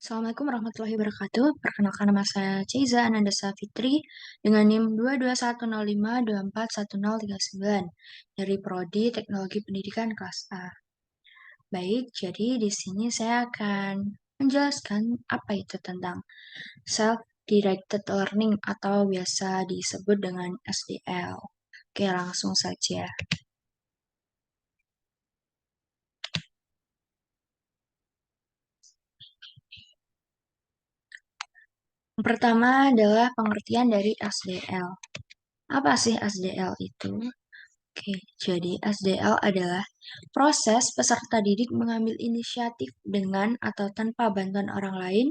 Assalamualaikum warahmatullahi wabarakatuh. Perkenalkan nama saya Ceiza Anandasa Fitri dengan NIM 22105241039 dari Prodi Teknologi Pendidikan kelas A. Baik, jadi di sini saya akan menjelaskan apa itu tentang Self-Directed Learning atau biasa disebut dengan SDL. Oke, langsung saja. Yang pertama adalah pengertian dari SDL. Apa sih SDL itu? Oke, jadi SDL adalah proses peserta didik mengambil inisiatif dengan atau tanpa bantuan orang lain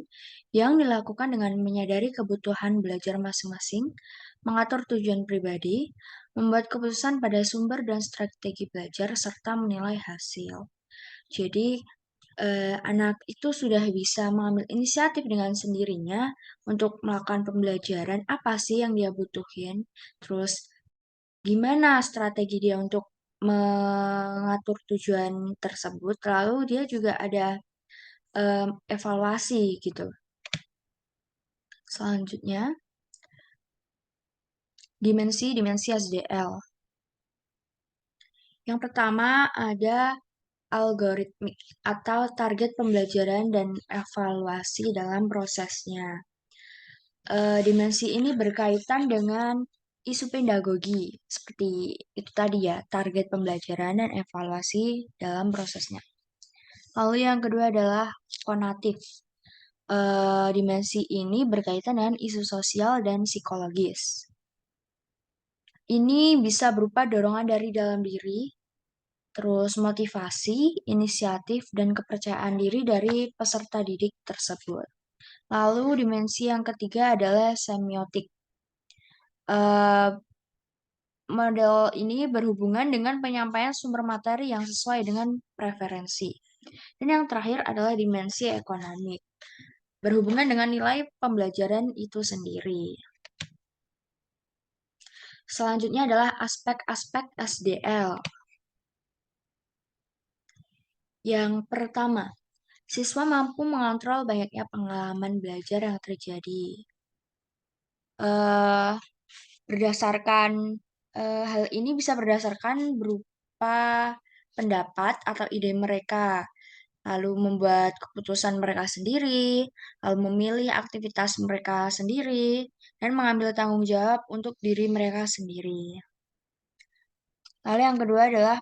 yang dilakukan dengan menyadari kebutuhan belajar masing-masing, mengatur tujuan pribadi, membuat keputusan pada sumber dan strategi belajar, serta menilai hasil. Jadi, anak itu sudah bisa mengambil inisiatif dengan sendirinya untuk melakukan pembelajaran apa sih yang dia butuhin, terus gimana strategi dia untuk mengatur tujuan tersebut, lalu dia juga ada evaluasi gitu. Selanjutnya, dimensi SDL. Yang pertama ada algoritmik atau target pembelajaran dan evaluasi dalam prosesnya. Dimensi ini berkaitan dengan isu pedagogi, seperti itu tadi ya, target pembelajaran dan evaluasi dalam prosesnya. Lalu yang kedua adalah konatif. Dimensi ini berkaitan dengan isu sosial dan psikologis. Ini bisa berupa dorongan dari dalam diri, terus motivasi, inisiatif, dan kepercayaan diri dari peserta didik tersebut. Lalu dimensi yang ketiga adalah semiotik. Eh, Model ini berhubungan dengan penyampaian sumber materi yang sesuai dengan preferensi. Dan yang terakhir adalah dimensi ekonomi, berhubungan dengan nilai pembelajaran itu sendiri. Selanjutnya adalah aspek-aspek SDL. Yang pertama, siswa mampu mengontrol banyaknya pengalaman belajar yang terjadi. Eh, berdasarkan hal ini bisa berdasarkan berupa pendapat atau ide mereka, lalu membuat keputusan mereka sendiri, lalu memilih aktivitas mereka sendiri, dan mengambil tanggung jawab untuk diri mereka sendiri. Lalu yang kedua adalah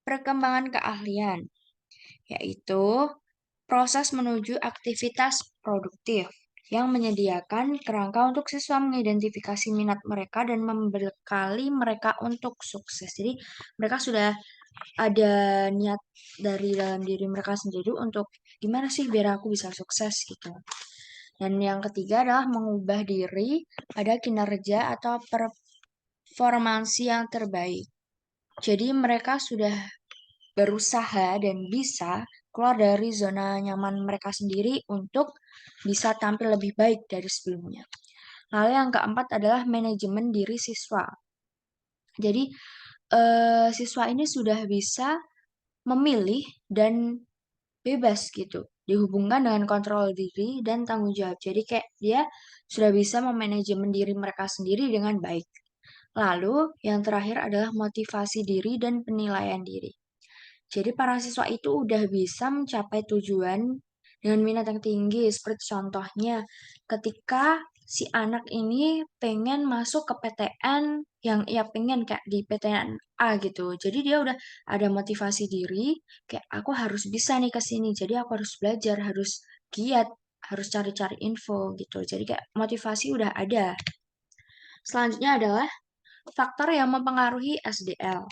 perkembangan keahlian, yaitu proses menuju aktivitas produktif yang menyediakan kerangka untuk siswa mengidentifikasi minat mereka dan membekali mereka untuk sukses. Jadi mereka sudah ada niat dari dalam diri mereka sendiri untuk gimana sih biar aku bisa sukses gitu. Dan yang ketiga adalah mengubah diri pada kinerja atau performansi yang terbaik. Jadi mereka sudah berusaha dan bisa keluar dari zona nyaman mereka sendiri untuk bisa tampil lebih baik dari sebelumnya. Lalu yang keempat adalah manajemen diri siswa. Jadi siswa ini sudah bisa memilih dan bebas gitu, dihubungkan dengan kontrol diri dan tanggung jawab. Jadi kayak dia sudah bisa memanajemen diri mereka sendiri dengan baik. Lalu yang terakhir adalah motivasi diri dan penilaian diri. Jadi para siswa itu udah bisa mencapai tujuan dengan minat yang tinggi. Seperti contohnya ketika si anak ini pengen masuk ke PTN yang ia pengen kayak di PTN A gitu. Jadi dia udah ada motivasi diri, kayak aku harus bisa nih ke sini. Jadi aku harus belajar, harus giat, harus cari-cari info gitu. Jadi kayak motivasi udah ada. Selanjutnya adalah faktor yang mempengaruhi SDL.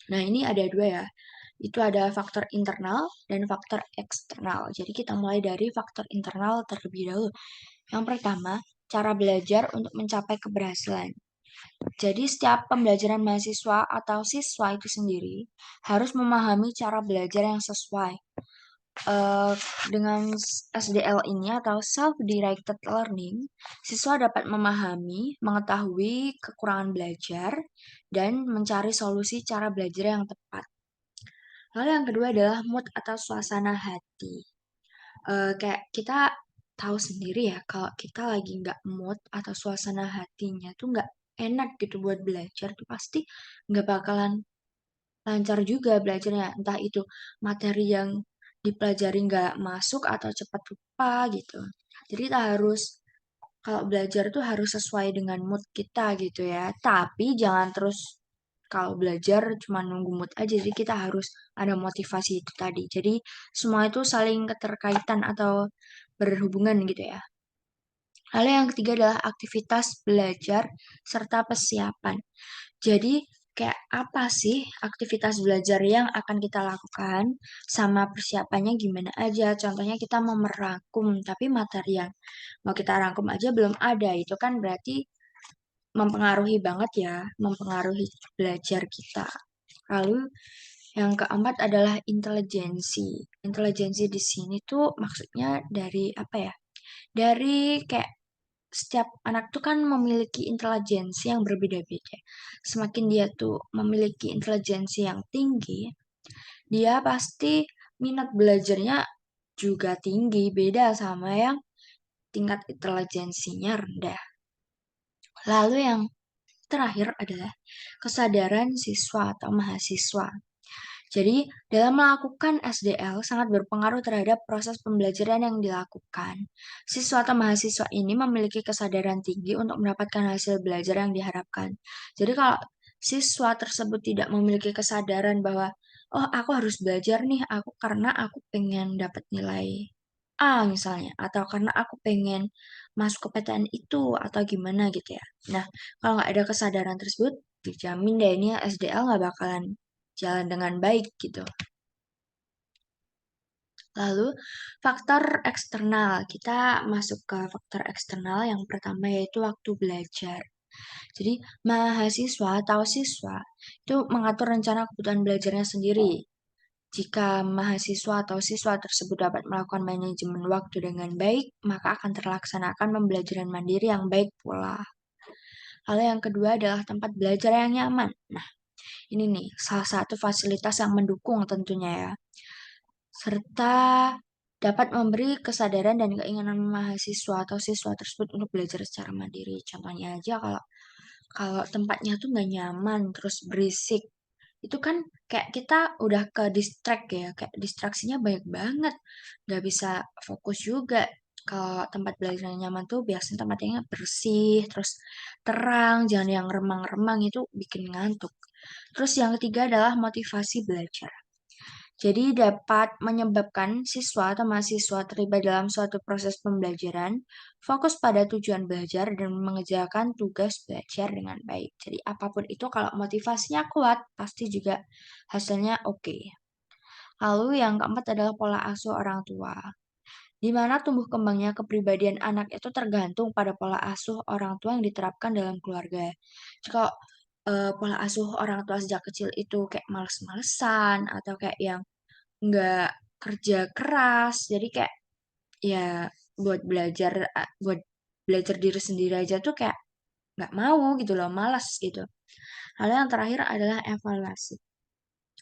Nah, ini ada dua ya. Itu ada faktor internal dan faktor eksternal. Jadi kita mulai dari faktor internal terlebih dahulu. Yang pertama, cara belajar untuk mencapai keberhasilan. Jadi setiap pembelajaran mahasiswa atau siswa itu sendiri harus memahami cara belajar yang sesuai. Eh, dengan SDL ini atau Self-Directed Learning, siswa dapat memahami, mengetahui kekurangan belajar, dan mencari solusi cara belajar yang tepat. Lalu yang kedua adalah mood atau suasana hati. Kayak kita tahu sendiri ya, kalau kita lagi nggak mood atau suasana hatinya tuh nggak enak gitu buat belajar tuh pasti nggak bakalan lancar juga belajarnya. Entah itu materi yang dipelajari nggak masuk atau cepat lupa gitu. Jadi kita harus kalau belajar tuh harus sesuai dengan mood kita gitu ya. Tapi jangan terus kalau belajar cuma nunggu mood aja. Jadi kita harus ada motivasi itu tadi. Jadi semua itu saling keterkaitan atau berhubungan gitu ya. Lalu yang ketiga adalah aktivitas belajar serta persiapan. Jadi kayak apa sih aktivitas belajar yang akan kita lakukan sama persiapannya gimana aja. Contohnya kita mau merangkum, tapi materi yang mau kita rangkum aja belum ada. Itu kan berarti mempengaruhi banget ya, mempengaruhi belajar kita. Lalu yang keempat adalah intelijensi. Intelijensi di sini tuh maksudnya dari apa ya? Dari kayak setiap anak tuh kan memiliki intelijensi yang berbeda-beda. Semakin dia tuh memiliki intelijensi yang tinggi, dia pasti minat belajarnya juga tinggi, beda sama yang tingkat intelijensinya rendah. Lalu yang terakhir adalah kesadaran siswa atau mahasiswa. Jadi, dalam melakukan SDL sangat berpengaruh terhadap proses pembelajaran yang dilakukan. Siswa atau mahasiswa ini memiliki kesadaran tinggi untuk mendapatkan hasil belajar yang diharapkan. Jadi, kalau siswa tersebut tidak memiliki kesadaran bahwa, oh, aku harus belajar nih, aku karena aku pengen dapat nilai A misalnya, atau karena aku pengen masuk ke PTN itu, atau gimana gitu ya. Nah, kalau nggak ada kesadaran tersebut, dijamin deh ini SDL nggak bakalan jalan dengan baik gitu. Lalu faktor eksternal, kita masuk ke faktor eksternal yang pertama yaitu waktu belajar. Jadi mahasiswa atau siswa itu mengatur rencana kebutuhan belajarnya sendiri. Jika mahasiswa atau siswa tersebut dapat melakukan manajemen waktu dengan baik, maka akan terlaksanakan pembelajaran mandiri yang baik pula. Lalu yang kedua adalah tempat belajar yang nyaman. Nah, ini nih salah satu fasilitas yang mendukung tentunya ya, serta dapat memberi kesadaran dan keinginan mahasiswa atau siswa tersebut untuk belajar secara mandiri. Contohnya aja kalau kalau tempatnya tuh nggak nyaman, terus berisik, itu kan kayak kita udah ke distract ya, kayak distraksinya banyak banget, nggak bisa fokus juga. Kalau tempat belajar yang nyaman tuh biasanya tempatnya bersih, terus terang, jangan yang remang-remang itu bikin ngantuk. Terus yang ketiga adalah motivasi belajar. Jadi dapat menyebabkan siswa atau mahasiswa terlibat dalam suatu proses pembelajaran, fokus pada tujuan belajar dan mengerjakan tugas belajar dengan baik. Jadi apapun itu kalau motivasinya kuat, pasti juga hasilnya oke. Lalu yang keempat adalah pola asuh orang tua. Di mana tumbuh kembangnya kepribadian anak itu tergantung pada pola asuh orang tua yang diterapkan dalam keluarga. Jika pola asuh orang tua sejak kecil itu kayak males-malesan atau kayak yang nggak kerja keras jadi kayak ya buat belajar diri sendiri aja tuh kayak nggak mau gitu loh malas gitu. Lalu yang terakhir adalah evaluasi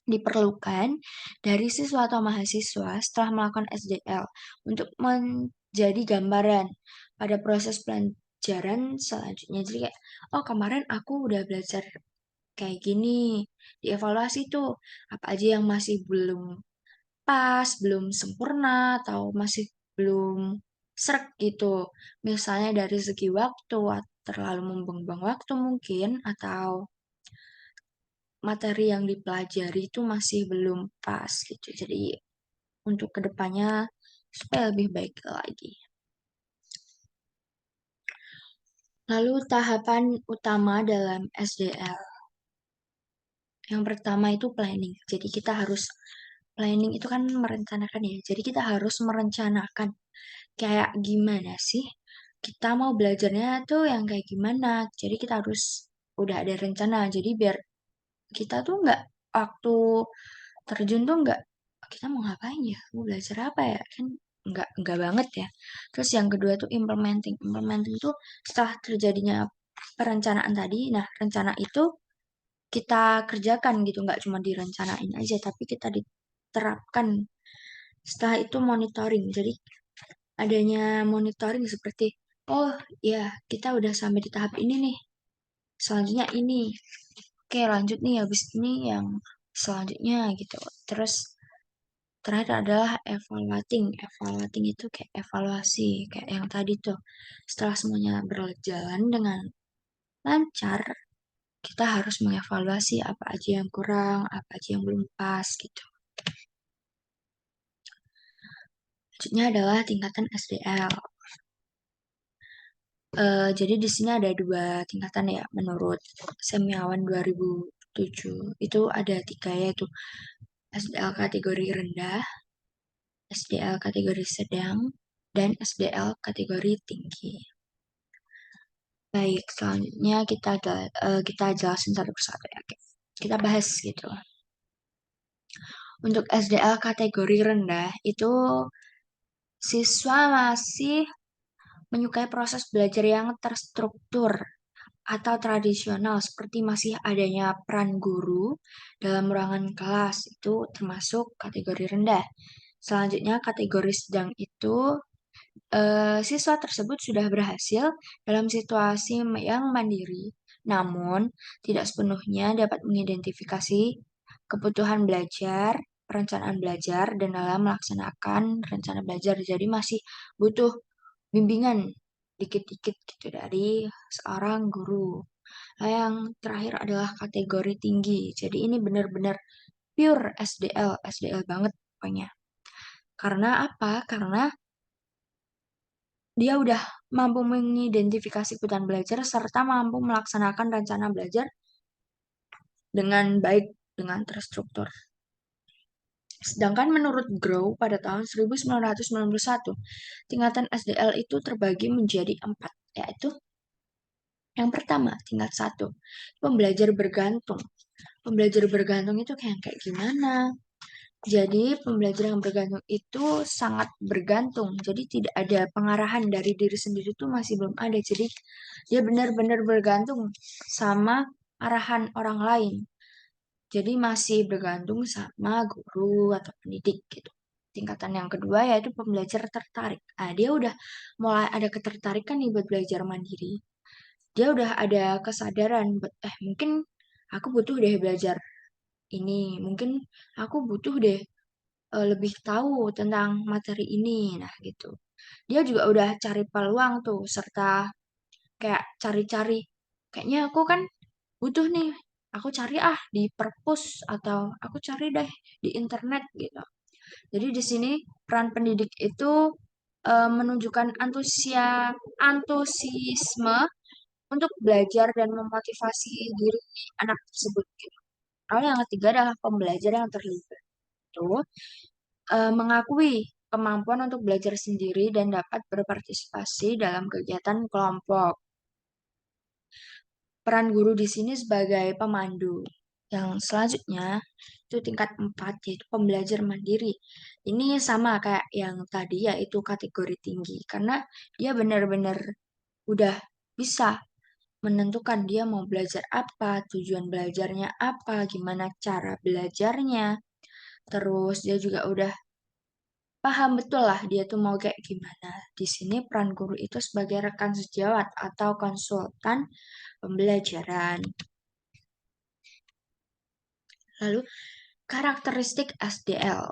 diperlukan dari siswa atau mahasiswa setelah melakukan SDL untuk menjadi gambaran pada proses pelajaran selanjutnya. Jadi kayak, oh kemarin aku udah belajar kayak gini, dievaluasi tuh apa aja yang masih belum pas, belum sempurna, atau masih belum srek gitu. Misalnya dari segi waktu, terlalu membuang-buang waktu mungkin, atau materi yang dipelajari itu masih belum pas gitu. Jadi untuk kedepannya supaya lebih baik lagi. Lalu tahapan utama dalam SDL. Yang pertama itu planning. Jadi kita harus planning itu kan merencanakan ya. Jadi kita harus merencanakan kayak gimana sih kita mau belajarnya tuh yang kayak gimana. Jadi kita harus udah ada rencana. Jadi biar kita tuh nggak waktu terjun tuh nggak kita mau ngapain ya? Mau belajar apa ya? Kan nggak banget ya. Terus yang kedua tuh implementing. Implementing tuh setelah terjadinya perencanaan tadi. Nah, rencana itu kita kerjakan gitu, nggak cuma direncanain aja, tapi kita diterapkan Setelah itu monitoring. Jadi adanya monitoring seperti, oh ya kita udah sampai di tahap ini nih. Selanjutnya ini. Oke lanjut nih habis ini yang selanjutnya gitu. Terus terakhir adalah evaluating. Evaluating itu kayak evaluasi. Kayak yang tadi tuh. Setelah semuanya berjalan dengan lancar, kita harus mengevaluasi apa aja yang kurang, apa aja yang belum pas gitu. Selanjutnya adalah tingkatan SDL. Jadi di sini ada dua tingkatan ya menurut Semiawan 2007. Itu ada tiga yaitu SDL kategori rendah, SDL kategori sedang, dan SDL kategori tinggi. Baik, selanjutnya kita jelasin satu persatu ya. Oke. Kita bahas gitu. Untuk SDL kategori rendah itu siswa masih menyukai proses belajar yang terstruktur atau tradisional seperti masih adanya peran guru dalam ruangan kelas itu termasuk kategori rendah. Selanjutnya kategori sedang itu siswa tersebut sudah berhasil dalam situasi yang mandiri, namun tidak sepenuhnya dapat mengidentifikasi kebutuhan belajar, perencanaan belajar, dan dalam melaksanakan rencana belajar. Jadi masih butuh bimbingan dikit-dikit gitu dari seorang guru. Nah, yang terakhir adalah kategori tinggi. Jadi ini benar-benar pure SDL, SDL banget pokoknya. Karena apa? Karena dia udah mampu mengidentifikasi kebutuhan belajar serta mampu melaksanakan rencana belajar dengan baik, dengan terstruktur. Sedangkan menurut Grow pada tahun 1991, tingkatan SDL itu terbagi menjadi 4, yaitu yang pertama, tingkat 1, pembelajar bergantung. Pembelajar bergantung itu kayak gimana? Jadi, pembelajar yang bergantung itu sangat bergantung. Jadi, tidak ada pengarahan dari diri sendiri itu masih belum ada. Jadi, dia benar-benar bergantung sama arahan orang lain. Jadi, masih bergantung sama guru atau pendidik gitu. Tingkatan yang kedua yaitu pembelajar tertarik. Nah, dia udah mulai ada ketertarikan nih buat belajar mandiri. Dia udah ada kesadaran, mungkin aku butuh deh belajar ini. Mungkin aku butuh deh lebih tahu tentang materi ini. Nah, gitu. Dia juga udah cari peluang tuh, serta kayak cari-cari. Kayaknya aku kan butuh nih. Aku cari di perpus atau aku cari deh di internet gitu. Jadi di sini peran pendidik itu menunjukkan antusiasme untuk belajar dan memotivasi diri anak tersebut gitu. Lalu yang ketiga adalah pembelajar yang terlibat. Itu mengakui kemampuan untuk belajar sendiri dan dapat berpartisipasi dalam kegiatan kelompok. Peran guru di sini sebagai pemandu. Yang selanjutnya itu tingkat 4 yaitu pembelajar mandiri. Ini sama kayak yang tadi yaitu kategori tinggi karena dia benar-benar udah bisa menentukan dia mau belajar apa, tujuan belajarnya apa, gimana cara belajarnya. Terus dia juga udah paham betul lah dia tuh mau kayak gimana. Di sini peran guru itu sebagai rekan sejawat atau konsultan pembelajaran. Lalu karakteristik SDL.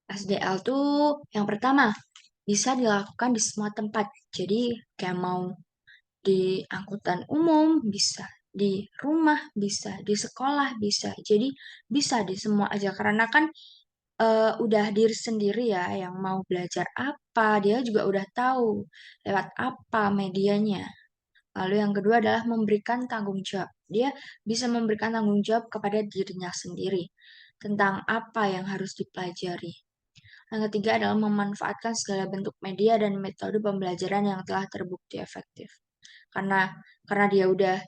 SDL tuh yang pertama bisa dilakukan di semua tempat. Jadi kayak mau di angkutan umum bisa, di rumah bisa, di sekolah bisa. Jadi bisa di semua aja karena kan udah diri sendiri ya yang mau belajar apa, dia juga udah tahu lewat apa medianya. Lalu yang kedua adalah memberikan tanggung jawab. Dia bisa memberikan tanggung jawab kepada dirinya sendiri tentang apa yang harus dipelajari. Yang ketiga adalah memanfaatkan segala bentuk media dan metode pembelajaran yang telah terbukti efektif. Karena karena dia udah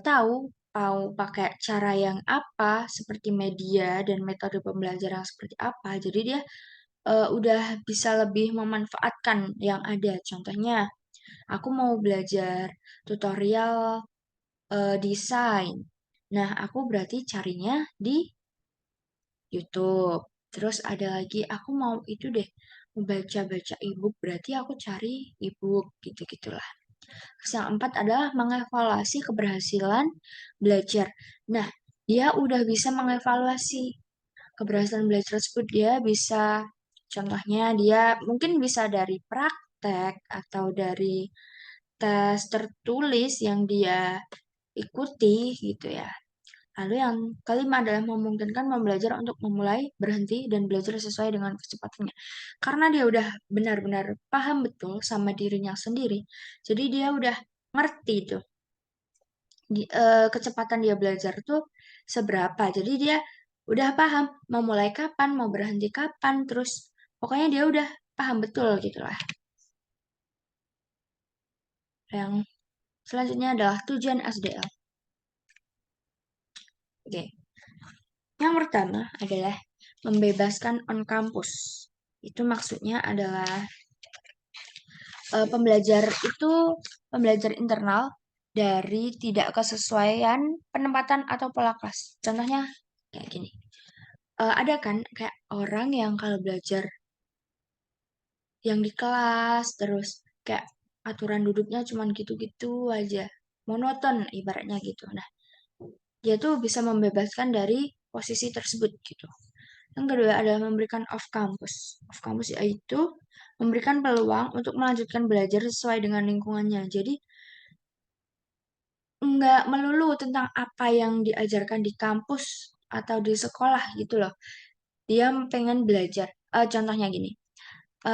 tahu mau pakai cara yang apa, seperti media dan metode pembelajaran yang seperti apa. Jadi dia udah bisa lebih memanfaatkan yang ada. Contohnya, aku mau belajar tutorial desain. Nah, aku berarti carinya di YouTube. Terus ada lagi, aku mau itu deh, membaca-baca ebook, berarti aku cari ebook, gitu-gitulah. Terus yang keempat adalah mengevaluasi keberhasilan belajar. Nah, dia udah bisa mengevaluasi keberhasilan belajar tersebut. Dia bisa, contohnya dia mungkin bisa dari praktek atau dari tes tertulis yang dia ikuti gitu ya. Lalu yang kelima adalah memungkinkan pembelajar untuk memulai, berhenti, dan belajar sesuai dengan kecepatannya. Karena dia udah benar-benar paham betul sama dirinya sendiri, jadi dia udah ngerti tuh kecepatan dia belajar tuh seberapa. Jadi dia udah paham mau mulai kapan, mau berhenti kapan, terus pokoknya dia udah paham betul gitu lah. Yang selanjutnya adalah tujuan SDL. Oke. Yang pertama adalah membebaskan on campus. Itu maksudnya adalah pembelajar itu pembelajar internal dari tidak kesesuaian penempatan atau pola kelas. Contohnya kayak gini. Ada kan kayak orang yang kalau belajar yang di kelas terus kayak aturan duduknya cuman gitu-gitu aja. Monoton ibaratnya gitu. Nah, dia tuh bisa membebaskan dari posisi tersebut gitu. Yang kedua adalah memberikan off campus. Off campus yaitu memberikan peluang untuk melanjutkan belajar sesuai dengan lingkungannya. Jadi nggak melulu tentang apa yang diajarkan di kampus atau di sekolah gitu loh. Dia pengen belajar. Contohnya gini,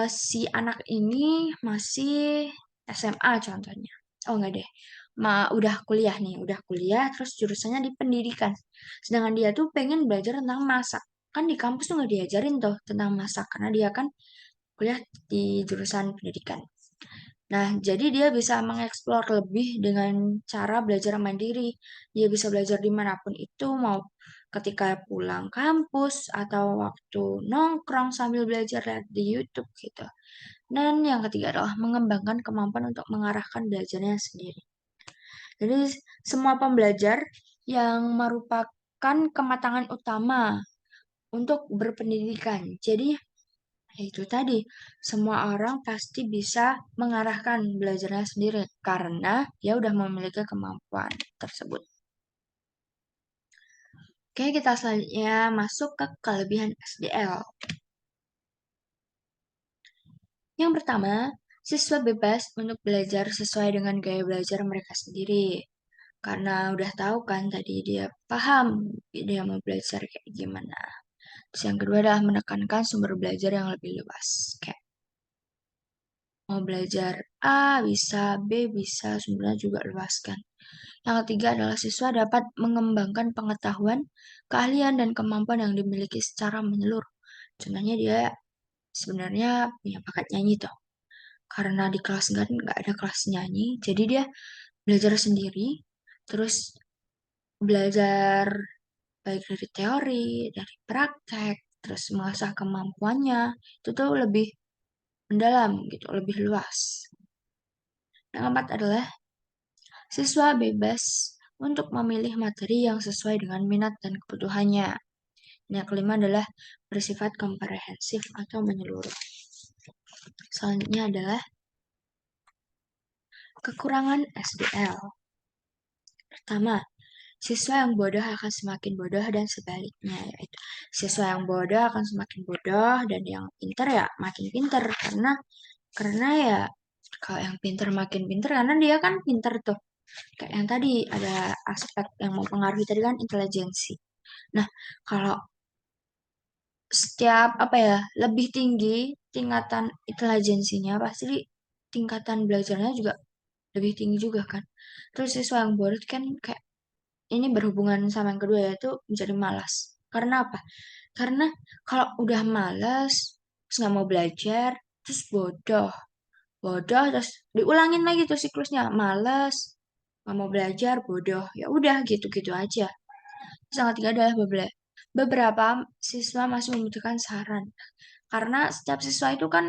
si anak ini masih SMA contohnya. Oh enggak deh, udah kuliah nih, udah kuliah terus jurusannya di pendidikan. Sedangkan dia tuh pengen belajar tentang masak. Kan di kampus tuh nggak diajarin tuh tentang masak karena dia kan kuliah di jurusan pendidikan. Nah, jadi dia bisa mengeksplor lebih dengan cara belajar mandiri. Dia bisa belajar dimanapun itu, mau ketika pulang kampus atau waktu nongkrong sambil belajar lihat di YouTube gitu. Dan yang ketiga adalah mengembangkan kemampuan untuk mengarahkan belajarnya sendiri. Jadi semua pembelajar yang merupakan kematangan utama untuk berpendidikan. Jadi ya itu tadi, semua orang pasti bisa mengarahkan belajarnya sendiri karena dia udah memiliki kemampuan tersebut. Oke, kita selanjutnya masuk ke kelebihan SDL. Yang pertama, siswa bebas untuk belajar sesuai dengan gaya belajar mereka sendiri. Karena udah tahu kan tadi dia paham dia mau belajar kayak gimana. Terus yang kedua adalah menekankan sumber belajar yang lebih luas. Kayak mau belajar A bisa, B bisa, sebenarnya juga luas kan. Yang ketiga adalah siswa dapat mengembangkan pengetahuan, keahlian, dan kemampuan yang dimiliki secara menyeluruh. Contohnya dia sebenarnya punya bakat nyanyi tuh. Karena di kelas nggak ada kelas nyanyi, jadi dia belajar sendiri, terus belajar baik dari teori, dari praktek, terus mengasah kemampuannya, itu tuh lebih mendalam gitu, lebih luas. Yang keempat adalah siswa bebas untuk memilih materi yang sesuai dengan minat dan kebutuhannya. Yang kelima adalah bersifat komprehensif atau menyeluruh. Selanjutnya adalah kekurangan SDL. Pertama, siswa yang bodoh akan semakin bodoh dan sebaliknya, yaitu siswa yang bodoh akan semakin bodoh dan yang pintar ya makin pintar karena ya kalau yang pintar makin pintar karena dia kan pintar tuh. Kayak yang tadi ada aspek yang mempengaruhi tadi kan intelijensi. Nah, kalau setiap apa ya lebih tinggi tingkatan intelijensinya pasti tingkatan belajarnya juga lebih tinggi juga kan. Terus siswa yang bodoh kan kayak ini berhubungan sama yang kedua yaitu menjadi malas. Karena apa? Karena kalau udah malas, terus nggak mau belajar, terus bodoh. Bodoh, terus diulangin lagi tuh siklusnya. Malas, nggak mau belajar, bodoh. Ya udah gitu-gitu aja. Terus yang ketiga adalah beberapa siswa masih membutuhkan saran. Karena setiap siswa itu kan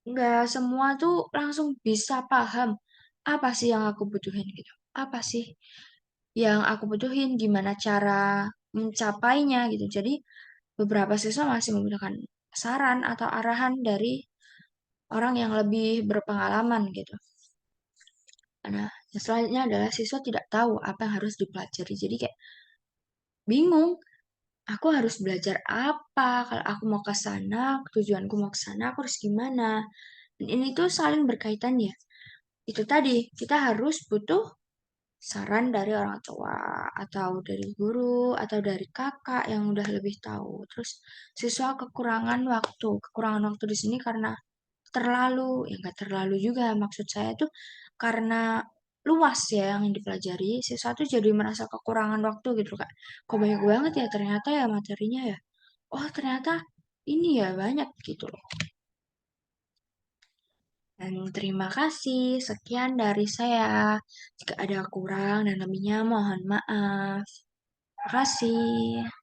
nggak semua tuh langsung bisa paham apa sih yang aku butuhin gitu. Apa sih yang aku butuhin, gimana cara mencapainya gitu. Jadi beberapa siswa masih membutuhkan saran atau arahan dari orang yang lebih berpengalaman gitu. Nah, yang selanjutnya adalah siswa tidak tahu apa yang harus dipelajari. Jadi kayak bingung, aku harus belajar apa? Kalau aku mau ke sana, tujuanku mau ke sana, aku harus gimana? Dan ini tuh saling berkaitan ya. Itu tadi, kita harus butuh saran dari orang tua atau dari guru atau dari kakak yang udah lebih tahu. Terus siswa kekurangan waktu. Kekurangan waktu di sini karena terlalu, ya nggak terlalu juga. Maksud saya tuh karena luas ya yang dipelajari, siswa tuh jadi merasa kekurangan waktu gitu kak. Kok banyak banget ya ternyata ya materinya ya. Oh ternyata ini ya banyak gitu loh. Dan terima kasih, sekian dari saya. Jika ada kurang dan lebihnya mohon maaf. Terima kasih.